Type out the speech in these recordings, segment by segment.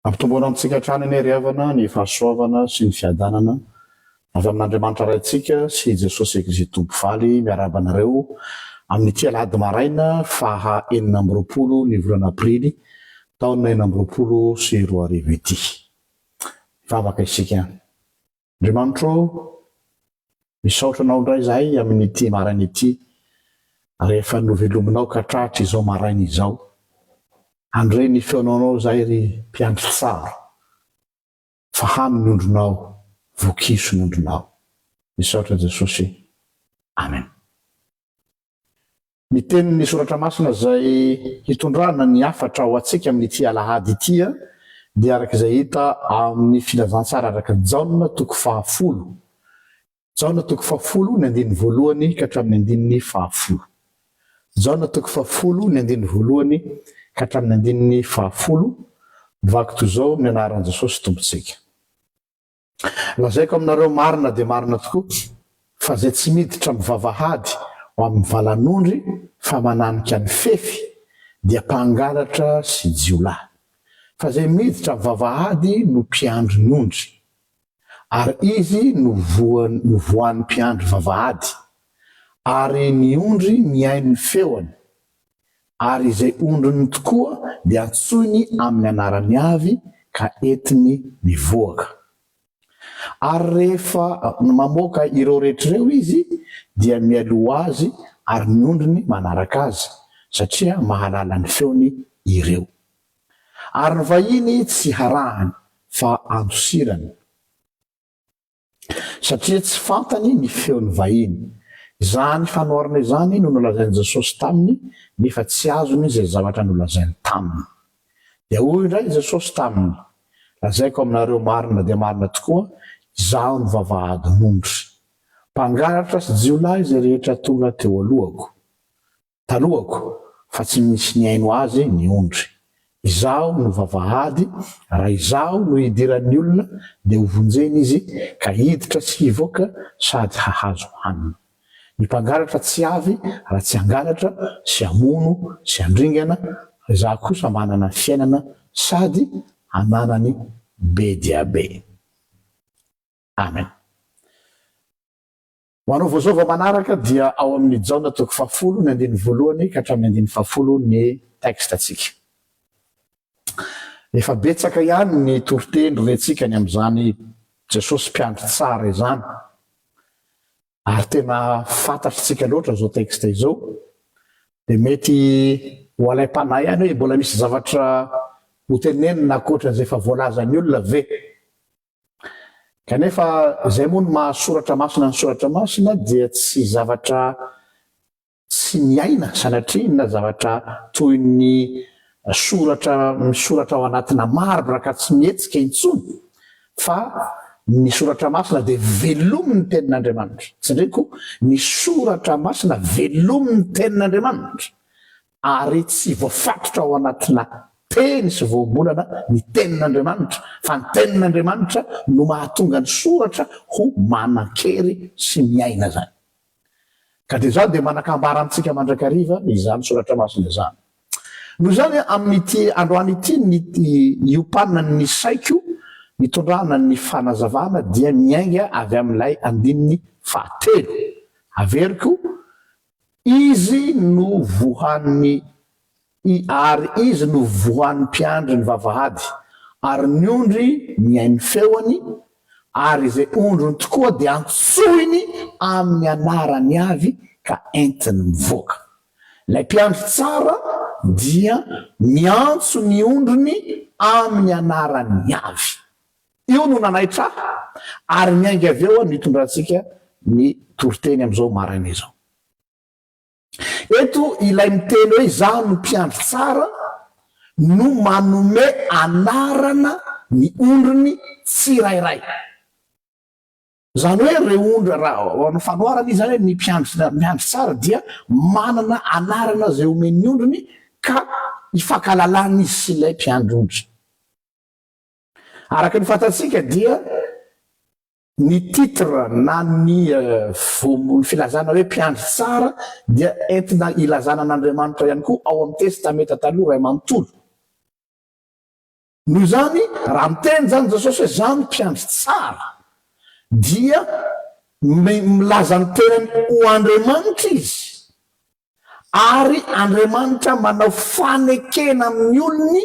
Ampitomboana amintsika hatrany ny ariavana ny fahasoavana sy ny fiadanana avy amin'Andriamanitra raintsika sy Jesosy Kristy Tompo faly miarabanareo amin'ity alahady maraina faha 20 ny volana aprily taona 2024 ity. Vavaka isika. Andriamanitro, misaotra anao indray zahay amin'ity maraina ity rehefa novelominao ka tratra izao maraina izao. Andre ny feonanao zay ry mpiandry tsara, fahamy ny ondronao, vokiso ny ondronao. Misaotra Jesosy. Amen. Ny tenin'ny soratra masina zay hitondrana ny afatra ho atsika amin'ity alahady ity dia arak'izay hita amin'ny filazantsara araka Jaona toko 10. Jaona toko 10 ny andiny voalohany ka hatramin'ny andiny 10. Jaona toko 10 ny andiny voalohany ka hatramin'ny andiny 10. Vaky toy izao amin'ny anaran'i Jesosy tompontsika. Lazaiko aminareo marina dia marina tokoa fa zay tsy miditra mivavahady ho amin'ny valan'ondry fa mananika ny fefy dia mpangalatra sy jiolahy. Fa zay miditra mivavahady no mpiandry ny ondry, ary izy no voan'ny mpiandry vavahady, ary ny ondry mihaino ny feony, ary izay ondriny tokoa dia antsoiny amin'ny anarany avy ka entiny mivoaka. Ary rehefa mamoaka ireo rehetrareo izy dia mialoha azy ary ny ondriny manaraka azy satria mahalala ny feony ireo. Ary ny vahiny tsy harahany fa andosirany satria tsy fantany ny feony vahiny. Izany fanoharana izany no nolazain'i Jesosy taminy nefa tsy azony izay zavatra nolazainy taminy. Dia hoy indray Jesosy taminy, lazaiko aminareo marina dia marina tokoa, izaho ny vavahadin'ondry. Mpangalatra sy jiolahy izay rehetra tonga teo talohako, fa tsy misy ny haino azy ny ondry. Izaho no vavahady, raha izaho no hidiran'ny olona dia hovonjeny izy ka hiditra sy hivoaka sady hahazo hanina. Ny mpangalatra tsy avy raha tsy hangalatra sy hamono sy handringana, izaho kosa manana fiainana sady hananany be dia be. Amen. Ho anao voazova manaraka dia ao amin'ny Jaona toko 10 ny andiny voalohany ka hatramin'ny andiny 10 ny tekstantsika. Efa betsaka ihany ny toriteny rentsika ny amin'izany Jesosy mpiandry tsara izany. Ary tena fantatritsika loatra zao teksta izao, dia mety ho alaim-panahy ihany hoe mbola misy zavatra hotenenina ankoatran'izay efa voalazan'ny olona ve. Kanefa izay moa no mahasoratra masina ny soratra masina dia tsy zavatra tsy miaina sanatria na zavatra toy ny misoratra ao anatina marbre ka tsy mihetsika intsony, fa ny soratra masina dia velomin'ny tenin'Andriamanitra. Tsindraiko ny soratra masina velomin'ny tenin'Andriamanitra ary tsy voafatotra ao anatina teny sy voambolana ny tenin'Andriamanitra, fa ny tenin'Andriamanitra no mahatonga ny soratra ho manan-kery sy miaina zany. Ka dia zao dia manakambara amintsika mandrakariva izany soratra masina izany. Noho izany amin'ity androany ity ny iopanina ny saiko nitondrana ny fanazavana dia miainga avy amin'ilay andininy 10. Averiko, izy no vohan'ny ary izy no vohan'ny mpiandry ny vavahady, ary ny ondry mihaino feony, ary izay ondriny tokoa dia antsoiny amin'ny anarany avy ka entiny mivoaka. Ilay mpiandry tsara dia miantso ny ondriny amin'ny anarany avy. Io no nanaitra ary miainga avy eo nitondrantsika ny toriteny amin'izao maraina izao. Eto ilay miteny hoe izaho no mpiandry tsara no manome anarana ny ondriny tsirairay. Zany hoe reo ondry raha ny fanoharana izy zany hoe ny mpiandry tsara dia manana anarana zay omen'ny ondriny ka hifankalalana izy sy ilay mpiandry ondry. Araka ny fantatsika dia ny titre na ny filazana hoe mpiandry tsara dia entina ilazana an'Andriamanitra ihany koa ao amin'ny testameta taloha Ray manontolo. noho zany raha miteny zany Jesosy hoe zany mpiandry tsara dia milaza ny tenany ho Andriamanitra izy ary Andriamanitra manao fanekena amin'ny olony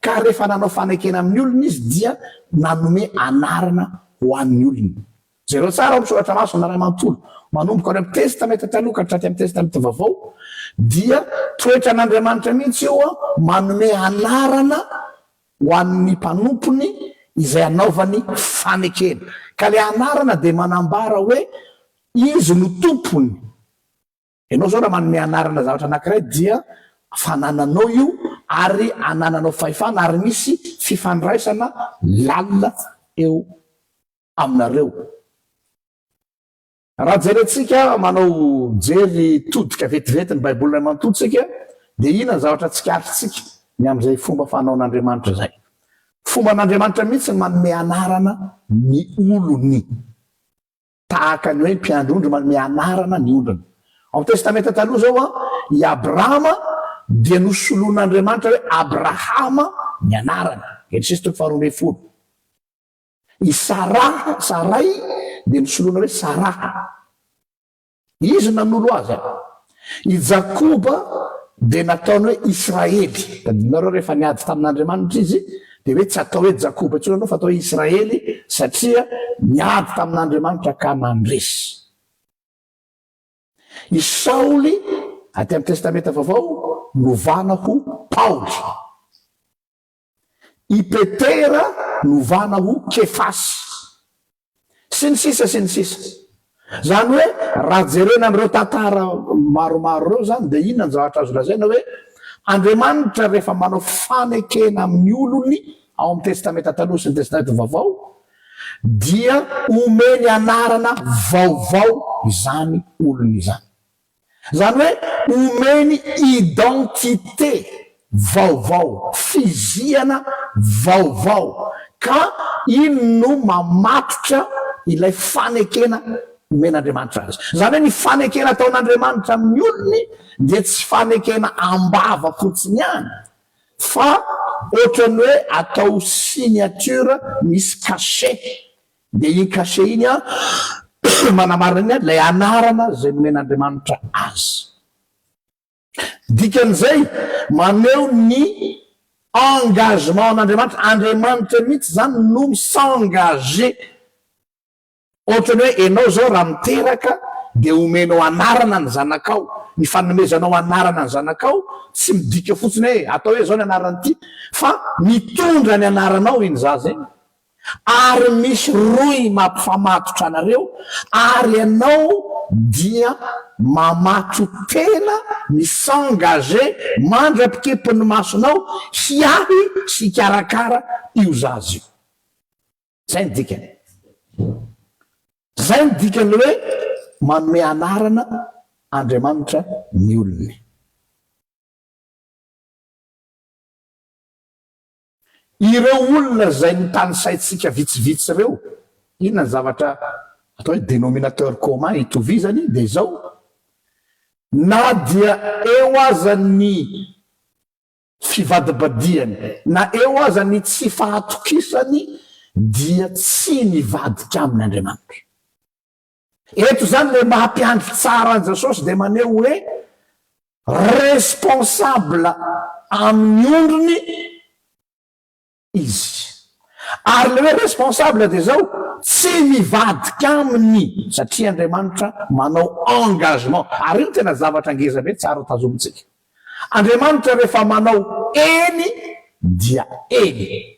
ka rehefa nanao fanekena amin'ny olony izy dia nanome anarana ho an'ny olony. Zereo tsara ao misoratra maso na ray manontolo manomboka ao amin'ny testamenta taloha ka hatraty amin'ny testamenta vaovao dia toetra an'Andriamanitra mihitsy eo a manome anarana ho an'ny mpanompony izay anaovany fanekena ka le anarana dia manambara hoe izy no tompony. Ianao zao raha manome anarana zavatra anankiray dia fanananao io ary anananao fahefana ary misy fifandraisana lalina eo aminareo. Raha jerentsika manao jery todika vetivety ny baibolina manontoditsika dia inona zavatra tsikaritrsika ny amin'izay fomba fanaon'Andriamanitra zay. Fomba an'Andriamanitra mihitsy ny manome anarana ny olony tahaka ny hoe mpiandry ondry manome anarana ny ondriny. Ao amin'ny testamenta taloha zao a i Abrahama dia nosoloan'Andriamanitra hoe Abrahama ny anarana Genesis 12:10. I Sarai dia nosoloana hoe Saraha izy nanolo azy i Jakoba dia nataony hoe Israely. Tadinareo rehefa niady tamin'Andriamanitra izy dia hoe tsy atao hoe Jakoba intsony anao fa atao hoe Israely satria niady tamin'Andriamanitra ka nandresy. I Saoly aty amin'ny testamenta vaovao novana ho Paoly. I Petera novana ho Kefasy sy ny sisa sy ny sisa. Zany hoe raha jerena amin'ireo tantara maromaro reo zany dia inona ny zavatra azo lazaina hoe Andriamanitra rehefa manao fanekena amin'ny olony ao amin'ny testamenta taloha sy ny testamenta vaovao dia omeny anarana vaovao izany olony izany. Zany hoe omeny identité vaovao, fiziana vaovao ka ino no mamatotra ilay fanekena omen'Andriamanitra azy. Zany hoe ny fanekena ataon'Andriamanitra amin'ny olony dia tsy fanekena ambava fotsiny ihany fa ohatrany hoe atao signature misy cachet dia iny cachet iny a manamarina ilay anarana zay nomen'Andriamanitra azy. Dikan'izay maneho ny engagement an'Andriamanitra. Andriamanitra mihitsy zany no s'engager. Ohatrany hoe ianao zao raha miteraka dia omenao anarana ny zanakao. Ny fanomezanao anarana ny zanakao tsy midika fotsiny hoe atao hoe zao ny anarana ity fa mitondra ny anaranao iny zaza iny ary misy roy mampifamatotra anareo ary ianao dia mamato tena ny s'engager mandra-pikepin'ny masonao hiahy sy hikarakara io zaza io. Zay ny dikany. Zay ny dikany hoe manome anarana Andriamanitra ny olony. Ireo olona zay nitany saitsika vitsivitsy ireo, inona ny zavatra atao hoe dénominateur commun itovizany dia zao: na dia eo aza ny fivadibadiany na eo aza ny tsy fahatokisany dia tsy nivadika amin'Andriamanitra. Eto zany le mampiandry tsara an Jesosy dia maneho hoe responsable amin'ny ondriny izy. Ary le hoe responsable dia zao tsy mivadika aminy satria Andriamanitra manao engagement. Ary io tena zavatra ngeza be tsara tazomintsika. Andriamanitra rehefa manao eny dia eny.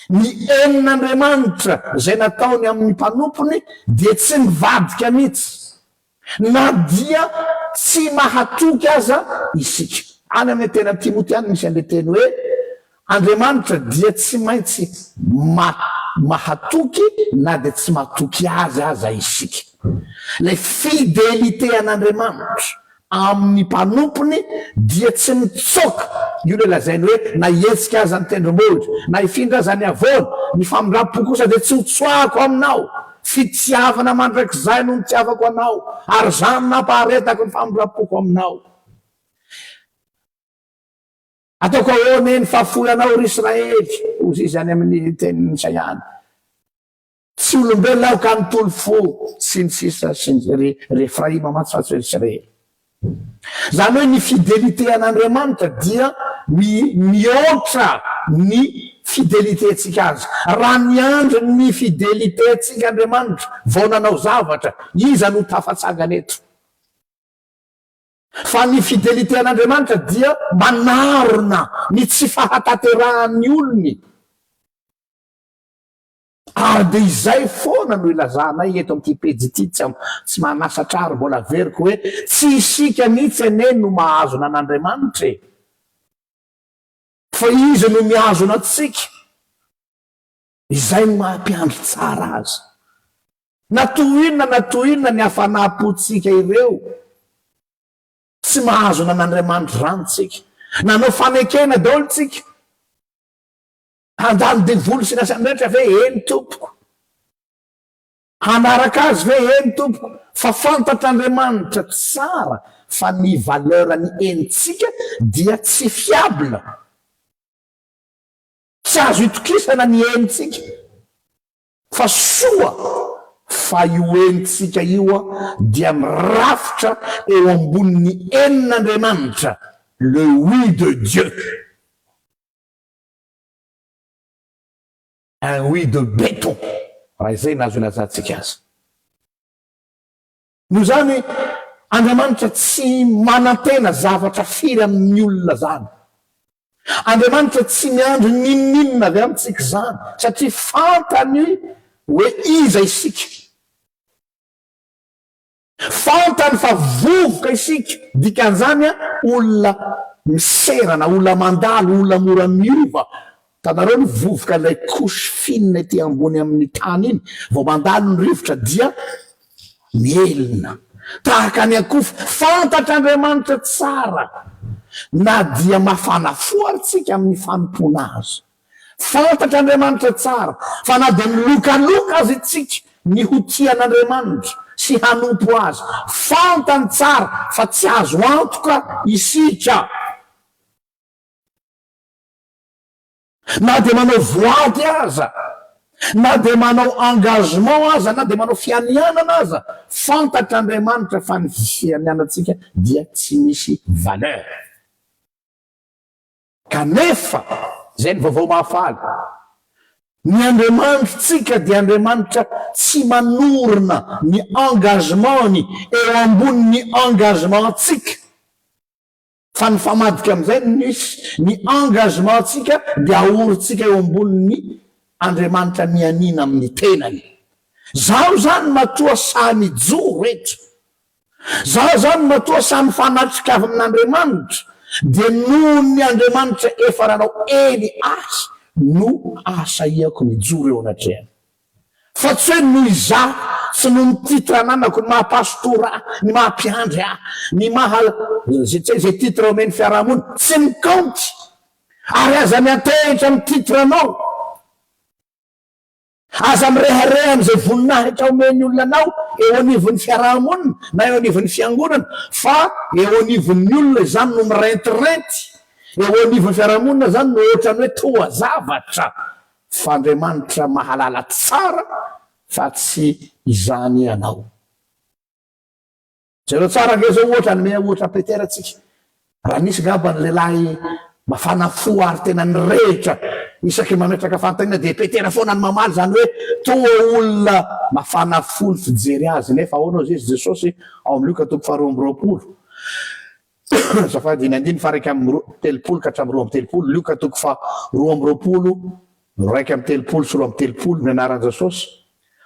Ny enin'Andriamanitra zay nataony amin'ny mpanompony dia tsy mivadika mihitsy na dia tsy mahatoky aza isika. Any amin'ny tena Timote any misy an'ilay teny hoe Andriamanitra dia tsy maintsy mahatoky na dia tsy mahatoky aza isika. Le fidélité an'Andriamanitra amin'ny mpanompony dia tsy mitsoka. Io le lazainy hoe na ietsika aza ny tendrombohitra na ifindra aza ny avoana, ny famindram-po kosa dia tsy hotsoahako aminao. Fitiavana mandrakizay no nitiavako anao ary zany nampaharetako ny famindram-poko aminao. ataoko ahoana eny fahafolanao ry Israely ozy zany amin'ny tenin'ny Isaiana tsy olombelona aho ka nitolo fo sy ny sisa sy ny Efraima matsifatsy Israely. Zany hoe ny fidelité an'Andriamanitra dia mihoatra ny fidelité tsika azy. Raha miandry ny fidelité tsika Andriamanitra vao nanao zavatra, iza no tafatsangana eto. Fa ny fidelité an'Andriamanitra dia manarona ny tsy fahataterahan'ny olony. Ary dia izay foana no ilazanay eto amin'ity pejy ity, tsy manasa trary mbola veriko hoe tsy isika mihitsy ene no mahazona an'Andriamanitra e, fa izy no mihazona antsika. Izay no mampiandry tsara azy. Natoinona ny hafanapontsika ireo tsy mahazona an'Andriamanitra zany tsika. Nanao fanekena daholo tsika, handalo devoly sy nasany rehetra ve eny tompoko, hanaraka azy ve eny tompoko, fa fantatr'Andriamanitra tsara fa ny valeurany enitsika dia tsy fiable, tsy azo itokisana ny enitsika, fa soa fa io enitsika io dia mirafitra eo ambonin'ny enin'Andriamanitra, le oui de Dieu. Un oui de béton. Raha izay nazo ilazantsika azy. Noho zany Andriamanitra tsy manantena zavatra firy amin'ny olona zany. Andriamanitra tsy miandry ninninona avy amintsika zany, satria fantany hoe iza isika. Fantany fa vovoka isika, dikan'izany olona miserana, olona mandalo, olona mora miova. Tanareo ny vovoka ilay kosy finina ety ambony amin'ny tany iny, vao mandalo ny rivotra dia mielina. Tahaka ny akoho, fantatr'Andriamanitra tsara, na dia mafana foaritsika amin'ny fanompona azy. Fantatr'Andriamanitra tsara, fa na dia milokaloka azy itsika ny hotian'Andriamanitra sy hanompo azy. Fantany tsara fa tsy azo antoka isika. Na dia manao voady aza, na dia manao engagement aza, na dia manao fianianana aza, fantatr'Andriamanitra fa ny fianianantsika dia tsy misy valeur. Kanefa, zay ny vaovao mahafaly, ny Andriamanitsika dia Andriamanitra tsy manorona ny engagementny eo ambonin'ny engagementsika. Fa ny famadika amin'izay ny engagementsika dia ahorintsika eo ambonin'ny Andriamanitra mianina amin'ny tenany. Zaho zany matoa samy joro eto. Zaho zany matoa samy fanatrika avy amin'Andriamanitra, dia noho ny Andriamanitra efa ranao eny ahy no asaiako ny joro eo anatrehany. Fa tsy hoe noho izaho sy no ny titre nanako, ny mahapastora, ny mahampiandry ny zay titre omeny fiarahamony, tsy mikaonty. Ary aza miantehitra amin'ny titre anao, aza mirehareha am'izay voninahitra omeny olona anao eo anivon'ny fiarahamonina na eo anivon'ny fiangonana, fa eo anivon'ny olona zany no mirentirety, eo anivon'ny fiarahamonina zany no ohatrany hoe toa zavatra. Fa Andriamanitra mahalala tsara fa tsy izany ianao. Zay reo tsara nge zao ohatra ny ohatra Petera tsika. Raha nisy ngamba ny lehilahy mafana fo ary tena ny rehetra isaky mametraka fantanina, dia Petera foana ny mamaly zany hoe toa olona mafana fo ny fijery azy. Nefa ahoana izy Jesosy ao amin'ny Luka 2:20 zafady 9:1-3 ka hatramin'ny 2:30, Luka 2:20, 1:30 sy 2:30 ny anaran'i Jesosy.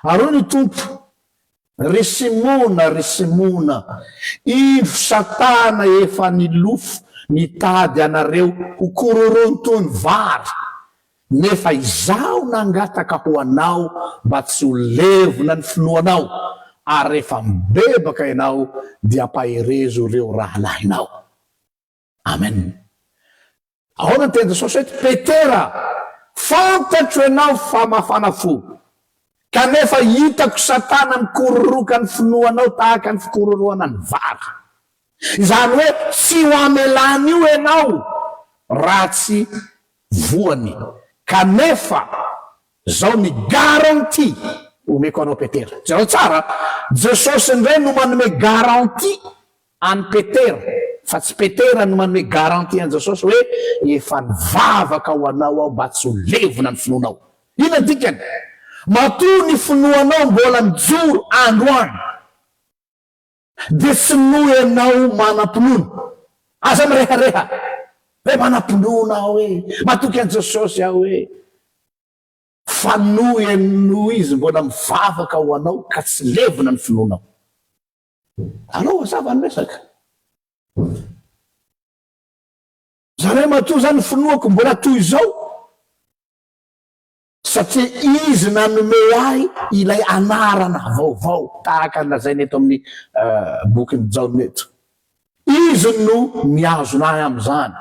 Ary ny tompo, ry Simona, indro Satana efa nilofo nitady anareo ho kororontony vary, nefa izaho nangataka ho anao mba tsy ho levona ny finoanao, ary rehefa mibebaka ianao dia ampaherezo ireo rahalahinao. Amen. Ahoana teny Jesosy hoe Petera, fantatro ianao fa mafana fo, kanefa hitako Satana mikororoka ny finoanao tahaka ny fikororoana ny vary. Izany hoe tsy ho amelany io ianao ratsy voany kanefa zao ny garanti omeko anao Petera. Zao tsara, Jesosy indray no manome garanti any Petera, fa tsy Petera no manome garanti any Jesosy hoe efa nivavaka ho anao aho mba tsy ho levona ny finoanao. Ina dikany? Matoa ny finoanao mbola mijoro androany, de tsy nohy anao manam-pinoana. Aza mirehareha hoe manam-pinoana aho hoe matoky an Jesosy aho hoe fa nohy no izy mbola mivavaka ho anao ka tsy levona ny finoanao. Anao azava ny resaka. Zany matoa zany finoako mbola toy izao satria izy nanome ahy ilay anarana vaovao tahaka nlazainy eto amin'ny bokyny Jaona eto. Izy no miazonay am'izany.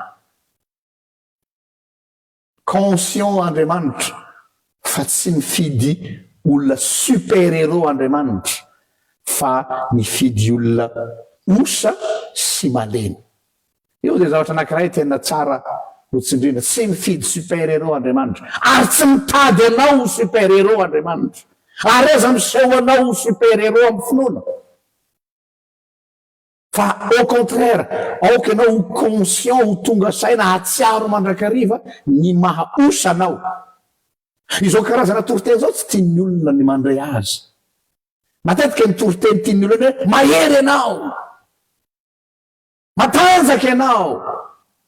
Conscient Andriamanitra fa tsy mifidy olona super-héros Andriamanitra fa mifidy olona osa sy malemy. Io dia zavatra anankiray tena tsara ho tsindrina. Tsy mifidy super-héros Andriamanitra ary tsy mitady anao ho super-héros Andriamanitra ary eza miseho anao ho super-héros amin'ny finoana. Fa au contraire, aoka anao ho conscient, ho tonga saina hatsiaro mandrakariva ny maha osa anao. Izao karazana toriteny zao tsy tian'ny olona ny mandray azy. Matetika ny toriteny tian'ny olona hoe mahery ianao, matanjaka ianao.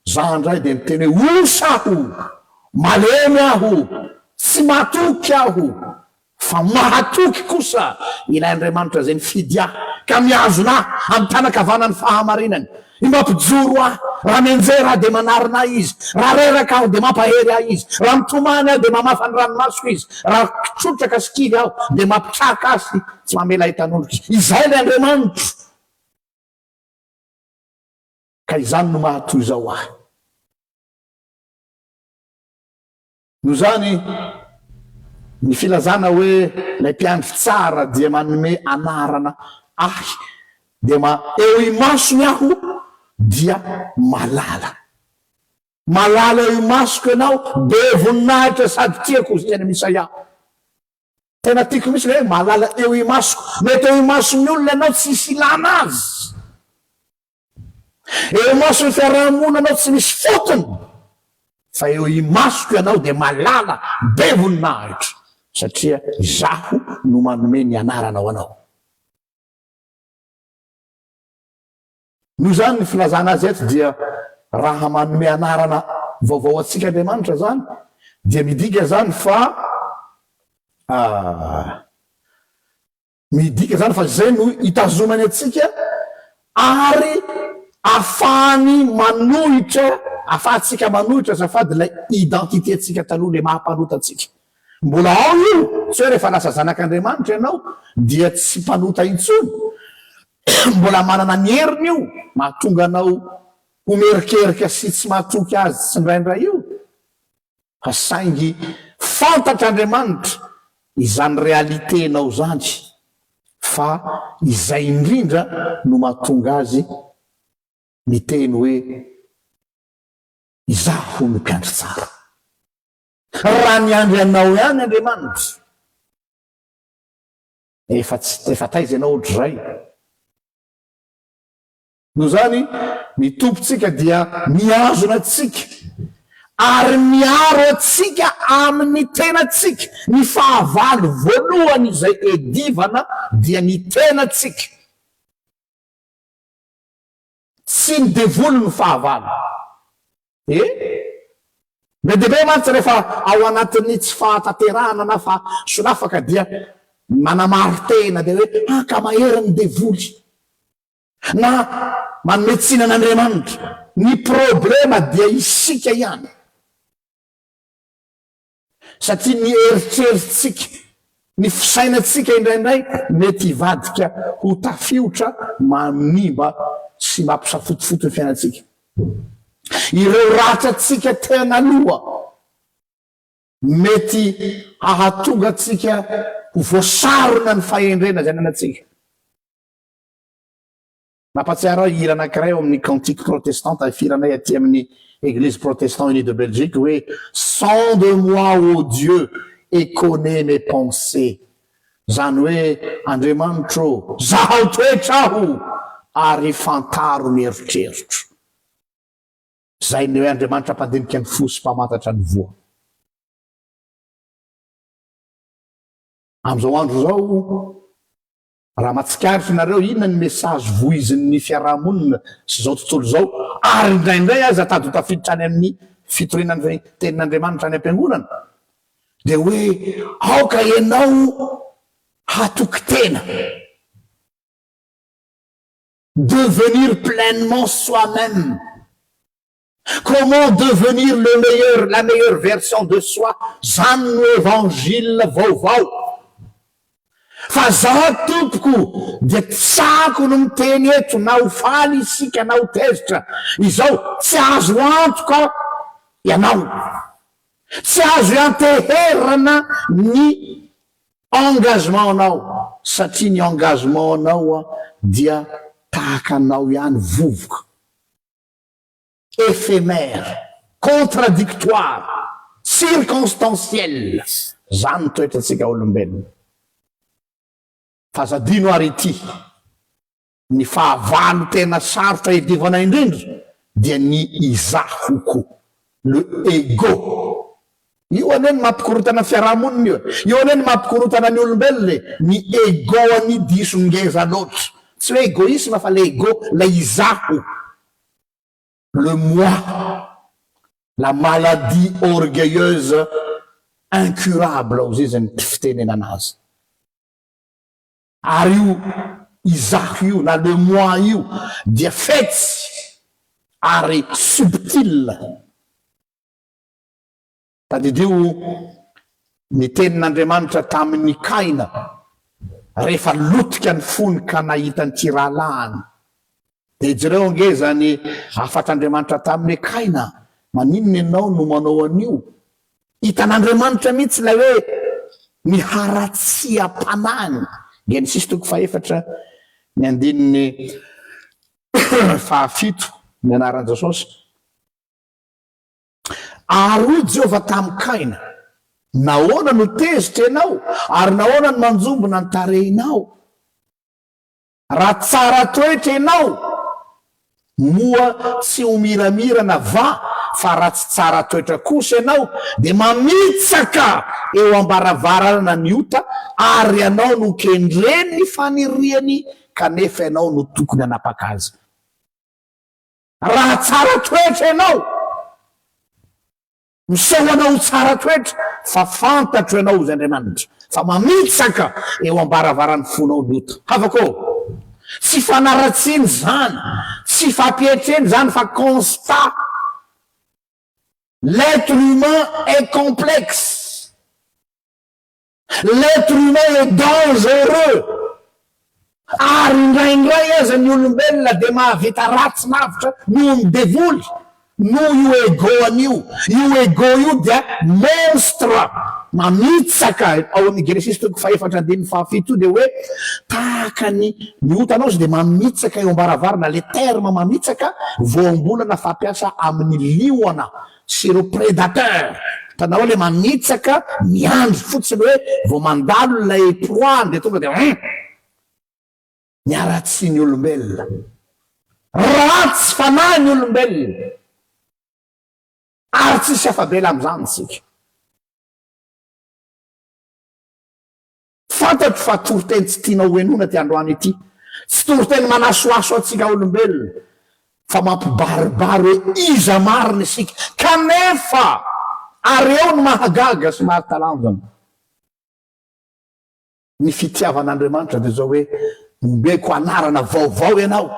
Za ndray dia miteny hoe osa aho, malemy aho, tsy matoky aho, fa mahatoky kosa ilay Andriamanitra zay nifidy aho ka miazona amin'ny tanakavanany fahamarinany. I mampijoro aho, raha mianjera aho dia manarina izy, raha reraka aho dia mampahery aho izy, raha mitomany aho dia mamafa ny ranomasoko izy, raha kitrotraka sikily aho dia mampitraka azy tsy mamela hitanondroka. Izay ilay Andriamanitra. Ka izany no mahatoy izao ahy. No zany ny filazana hoe lay mpiandry tsara dia manome anarana ahy dia eo imasony aho dia malala. Malala eo imasoko ianao be voninahitra sady tiako zay any Isaia. Tena tiako misy hoe malala eo imasoko. Mety eo imason'ny olona ianao tsy misy ilana azy. Eo imason'ny fiarahamonina anao tsy misy fotony. Fa eo imasoko ianao dia malala be voninahitra satria zaho no manome ny anaranao anao. No zany ny filazana azy eto dia raha manome anarana vaovao atsika Andriamanitra zany dia midika zany fa zay no hitazomany atsika ary afahany manohitra, afahantsika manohitra zafady lay identité atsika taloha le mahampanota atsika. Mbola ao io, tsy hoe rehefa lasa zanak'Andriamanitra ianao dia tsy mpanota intsony. Mbola manana ny heriny io mahatonga anao homerikerika sy tsy mahatoky azy tsy ndraindray io. Fa saingy fantatr'Andriamanitra izany realitenao zany, fa izay indrindra no mahatonga azy miteny hoe izaho no mpiandry tsara. Raha niandry anao ihany Andriamanitra, efa taiza ianao ohatr'izay. No zany ny tompontsika dia miazona atsika ary miaro atsika amin'ny tenatsika. Ny fahavalo voalohany izay edivana dia ny tenatsika. Tsy ny devolo ny fahavalo. Be mantsy rehefa ao anatin'ny tsy fahatanterahana na fa solafaka dia manamartena dia hoe ka mahery ny devoly na manome an'Andriamanitra. Ny problema dia isika ihany satria ny eritreritsika, ny fisainatsika indraindray mety hivadika ho tafiotra manimba sy mampisafotofoto ny fiainatsika. Ireo ratratsika tena aloha mety hahatonga atsika ho voasarona ny fahendrena zay nanatsika. mampatsiaro aho hira anankiray eo amin'ny cantique protestante afiranay aty amin'ny église protestant unie de Belgique hoe sens de moi ô Dieu et connais mes pensées, zany hoe Andriamanitro zaho toetra aho ary fantaro ny eritreritro. Zay ny hoe Andriamanitra ampandinika ny fosy mpamantatra ny voa. Am'izao andro zao raha matsikaritra nareo inona ny message voizin'ny fiarahamonina sy zao tontolo zao, ary indraindray aza tady ho tafiditra any amin'ny fitorinan'ny tenin'Andriamanitra any am-piangonana de hoe aoka ianao hatoky tena, devenir pleinement soi-même. Comment devenir la meilleure version de soi? Zany no évangile vaovao. Fa zaho tompoko dia tsako no miteny eto na ho faly isika na ho tezitra izao, tsy azo antoka ianao, tsy azo ianteherana ny engagement anao, satria ny engagement anao dia tahaka anao ihany vovoka, éphémère, contradictoire, circonstanciel. Zany toetratsika olombelona. Fazadino ary ity ny fahavalo tena sarotra idivana indrindra dia ny izahoko, le ego. Io aneny mampikorotana fiarahamonina io aneny mampikorotana ny olombelona, ny ego any diso ngeza loatra, tsy hoe égoïsme fa le ego, la izaho, le moi, la maladie orgueilleuse incurable ozy izy ny fitenenana azy. Ary io izaho io na le moi io dia fetsy ary subtile. Tadidio ny tenin'Andriamanitra tamin'ny Kaina rehefa lotika ny fony ka nahita ny tiralahany, de jereo nge zany afatr'Andriamanitra tamin'ny Kaina, maninona ianao no manao an'io? Hitan'Andriamanitra mihitsy la hoe miharatsia-panany. Genesis toko faefatra ny andininy fahafito ny anaran'i Jesosy. Ary Jehovah tamin'ny Kaina, nahoana no tezitra ianao ary nahoana no manjombona ny tarehinao? Raha tsara toetra ianao moa tsy ho miramirana va, fa raha tsy tsara toetra kosa ianao de mamitsaka eo ambaravarana ny ota, ary ianao no kendreny faniriany kanefa ianao no tokony hanapaka azy. Raha tsara toetra ianao, misehoanao tsara toetra, fa fantatro ianao zy Andriamanitra, fa mamitsaka eo ambaravarany fonao ny ota. Hafako tsy fanaratsiny zany, tsy fampietreny zany, fa constat. L'être humain est complexe. L'être humain est dangereux. Ary indraindray aza ny olombelona de mahavita ratsy navitra no midevoly no io ego an'io. Io ego io dia monstre mamitsaka ao amin'ny Genesis toko faefatra andininy fahafito de hoe tahaka ny otanao izy de mamitsaka eo ambaravarana. Le terme mamitsaka voambolana fampiasa amin'ny liona sy ireo prédateur. Tanao le mamitsaka miandry fotsiny hoe vo mandalo lay proie de tonga de miaratsy ny olombelona, ratsy fanahy ny olombelona, ary tsisy afabela am'izany tsika. Fantatro fa toroteny tsy tianao hoenona ty androany ity, tsy toroteny manasoaso atsika olombelona, fa mampibaribary hoe iza marina isika, kanefa ary eo ny mahagaga sy mahatalanjona. Ny fitiavan'Andriamanitra de zao hoe ombeko anarana vaovao ianao,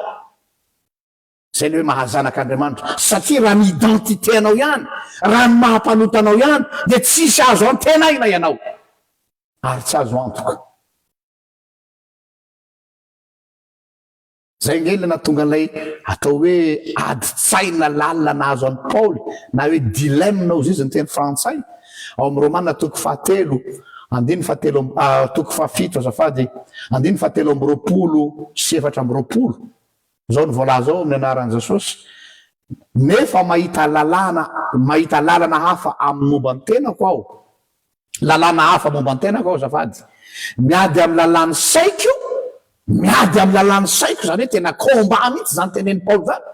zay le hoe mahazanak'Andriamanitra, satria raha ny identité anao ihany, raha ny mahampanotanao ihany, de tsisy azo antenaina ianao ary tsy azo antoka. Zay ngely natonga an'ilay atao hoe adi-tsaina lalina nahazo an'i Paoly, na hoe dilemme nao izy ny teny frantsay, ao amin'ny Romanina toko fahatelo andiny fahatelo toko fahafito azafady andiny fahatelo amby roapolo sy efatra amby roapolo zao ny voalaza ao amin'ny anaran'i Jesosy. Nefa mahita lalana hafa amin'ny momba ny tenako aho, lalàna hafa momba ny tenako aho zafady, miady amin'ny lalàny saiko, miady amin'ny lalàny saiko, zany hoe tena combat mihitsy zany teneny Paoly zany,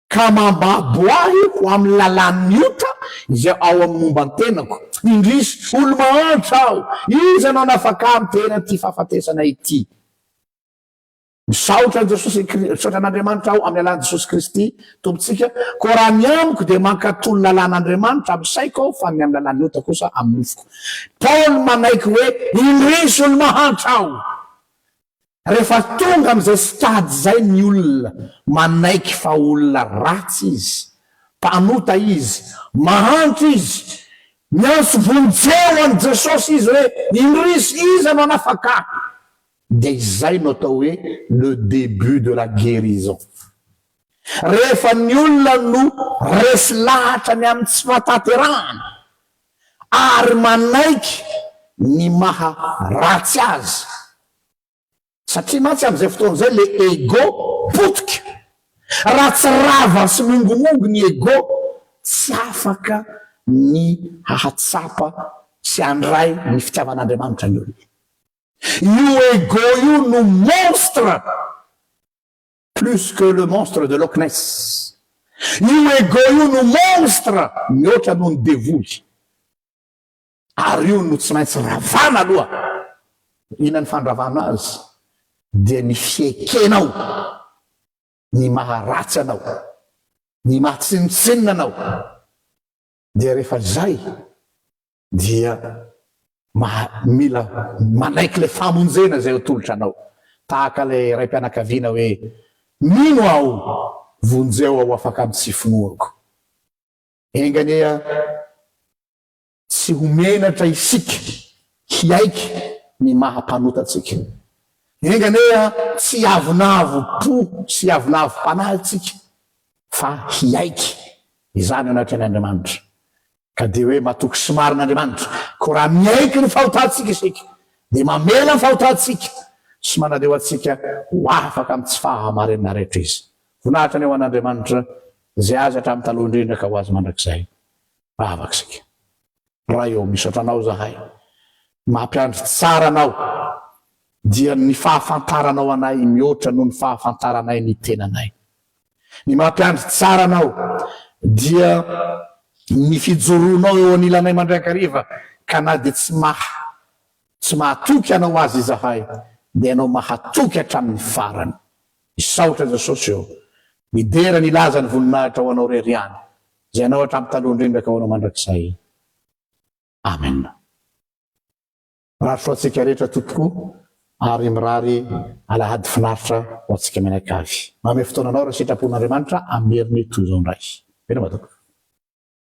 ka mambabo ahy ho amin'ny lalàny miota izay ao amin'ny momba ny tenako. Indrisy olo mahantra aho, izy anao nafaka amin'ny tena ty fahafatesana ity. Misaotra Jesosy, misaotra an'Andriamanitra aho amin'ny lalàn'i Jesosy Kristy tompontsika, ko raha ny amiko dia mankatolo lalàn'Andriamanitra amin'ny saiko aho fa ny amin'ny lalàny miota kosa amin'ny nofoko. Paoly manaiky hoe indrisy olo mahantra aho. Rehefa tonga amin'izay stady zay ny olona manaiky fa olona ratsy izy, mpanota izy, mahantra izy, miantso vonjeo an'i Jesosy izy hoe indrisy izy anao nafaka, dia izay no atao hoe le début de la guérison. Rehefa ny olona no resy lahatra ny amin'ny tsy fahatanterahana ary manaiky ny maha ratsy azy, satria mantsy amin'izay fotoana izay le ego potika, raha tsy rava sy mongomongo ny ego, tsy afaka ny hahatsapa sy handray ny fitiavan'Andriamanitra ny olona. Io ego io no monstre plus que le monstre de Loch Ness. Io ego io no monstre mihoatra noho ny devoly, ary io no tsy maintsy ravana aloha. Inona ny fandravana azy? Dia ny fiekenao, ny maharatsy anao, ny mahatsinitsinina anao. Dia rehefa zay dia mila manaiky le famonjena zay ho tolotra anao, tahaka le ray mpianakaviana hoe mino aho vonjeo aho afaka amin'ny tsy finoako. Engania tsy homenatra isika hiaiky ny mahampanota-tsika. Engania tsy avonavo po, tsy avonavo mpanahy tsika, fa hiaiky izany anatrany Andriamanitra. Ka dia hoe matoky sy marin'Andriamanitra, ko raha miaiky ny fahotantsika isika, dia mamela ny fahotantsika sy manadeo atsika ho afaka amin'ny tsy fahamarenana rehetra izy. Voninahitra ny eo an'Andriamanitra zay azy hatramin'ny taloha indrindra ka ho azy mandrakizay. Afaka sika. Raha eo misaotra anao zahay, mampiandry tsara anao, dia ny fahafantaranao anay mihoatra noho ny fahafantaranay ny tenanay. Ny mampiandry tsara anao dia ny fijoronao eo anilanay mandrakariva, ka na dia tsy mahatoky anao azy zahay, dia anao mahatoky hatramin'ny farany. Isaotra Jesosy eo, midera ny laza ny voninahitra ho anao reriany, zay anao hatramin'ny taloha indrindra ka ho anao mandrakizay. Amen. Rahatro atsika rehetra tompoko, ary mirary alahady finaritra ho atsika menakavy. Mame fotoananao raha sitrapon'Andriamanitra amin'ny herin'ny toy izao indray. Tena matoko.